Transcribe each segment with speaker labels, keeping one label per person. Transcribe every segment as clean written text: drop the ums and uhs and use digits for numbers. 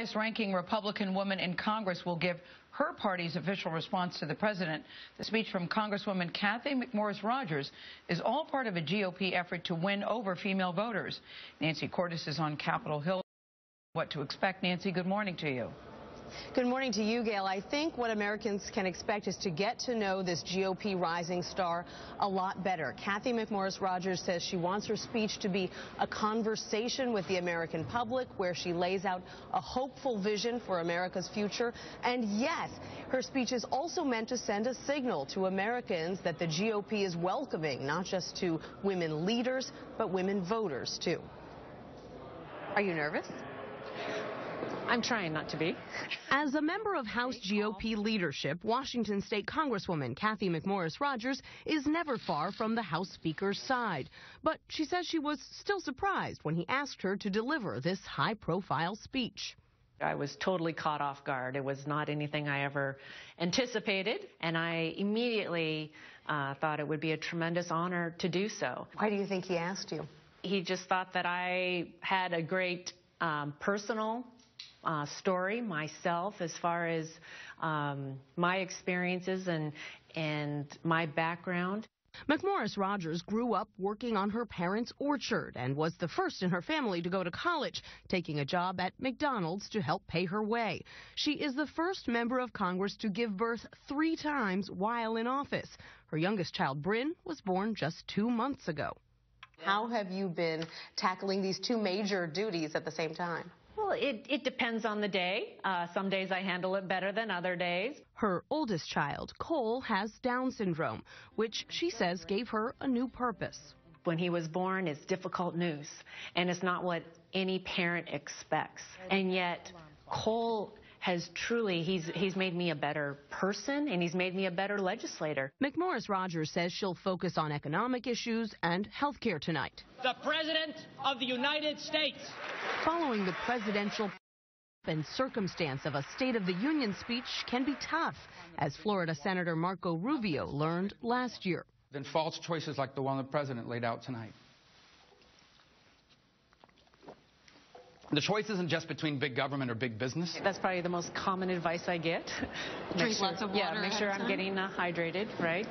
Speaker 1: highest-ranking Republican woman in Congress will give her party's official response to the president. The speech from Congresswoman Cathy McMorris Rodgers is all part of a GOP effort to win over female voters. Nancy Cordes is on Capitol Hill. What to expect, Nancy? Good morning to you.
Speaker 2: Good morning to you, Gail. I think what Americans can expect is to get to know this GOP rising star a lot better. Cathy McMorris Rodgers says she wants her speech to be a conversation with the American public where she lays out a hopeful vision for America's future. And yes, her speech is also meant to send a signal to Americans that the GOP is welcoming, not just to women leaders, but women voters, too. Are you nervous?
Speaker 3: I'm trying not to be.
Speaker 2: As a member of House GOP leadership, Washington State Congresswoman Cathy McMorris Rodgers is never far from the House Speaker's side. But she says she was still surprised when he asked her to deliver this high-profile speech.
Speaker 3: I was totally caught off guard. It was not anything I ever anticipated, and I immediately thought it would be a tremendous honor to do so.
Speaker 2: Why do you think he asked you?
Speaker 3: He just thought that I had a great personal story myself as far as my experiences and my background.
Speaker 2: McMorris Rodgers grew up working on her parents' orchard and was the first in her family to go to college, taking a job at McDonald's to help pay her way. She is the first member of Congress to give birth 3 times while in office. Her youngest child, Bryn, was born just 2 months ago. How have you been tackling these 2 major duties at the same time?
Speaker 3: Well, it depends on the day. Some days I handle it better than other days.
Speaker 2: Her oldest child, Cole, has Down syndrome, which she says gave her a new purpose.
Speaker 3: When he was born, it's difficult news, and it's not what any parent expects. And yet, Cole has truly, he's made me a better person, and he's made me a better legislator.
Speaker 2: McMorris Rodgers says she'll focus on economic issues and health care tonight.
Speaker 4: The President of the United States.
Speaker 2: Following the presidential and circumstance of a State of the Union speech can be tough, as Florida Senator Marco Rubio learned last year.
Speaker 5: Than false choices like the one the president laid out tonight. The choice isn't just between big government or big business.
Speaker 3: That's probably the most common advice I get.
Speaker 2: Drink lots of water.
Speaker 3: Yeah, make sure I'm getting hydrated, right?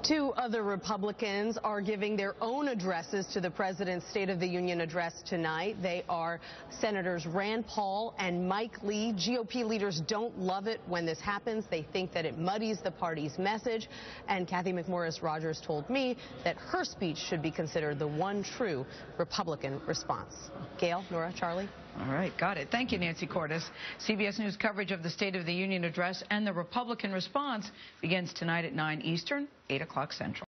Speaker 2: 2 other Republicans are giving their own addresses to the president's State of the Union address tonight. They are Senators Rand Paul and Mike Lee. GOP leaders don't love it when this happens. They think that it muddies the party's message. And Cathy McMorris Rodgers told me that her speech should be considered the one true Republican response. Gail, Nora, Charlie?
Speaker 1: All right, got it. Thank you, Nancy Cordes. CBS News coverage of the State of the Union address and the Republican response begins tonight at 9 Eastern, 8 o'clock Central.